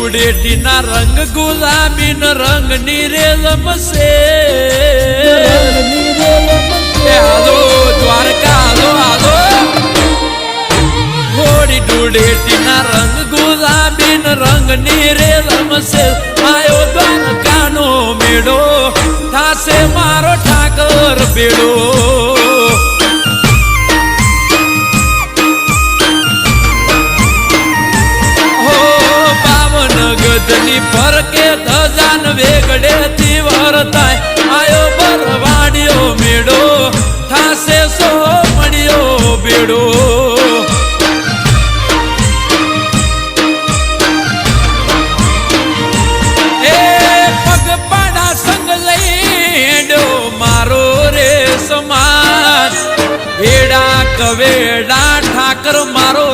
ડુડેટીના રંગ ગુલાબી ન રંગ નીરેલમશે હાલો દ્વારકા હાલો હાલો હોળી ડુડેટીના રંગ ગુલાબી ન રંગ નીરેલમશે આયો દ્વારકાનો મેળો થાશે મારો ઠાકર બેડો ગજની ફરકે ધજાન વેગડે થી વરતાય આયો બરવાડિયો મેળો થાશે સો મળ્યો બેડો એ પગપાડા સંગ લઈડો મારો રે સમાજ વેડા કવેડા ઠાકર મારો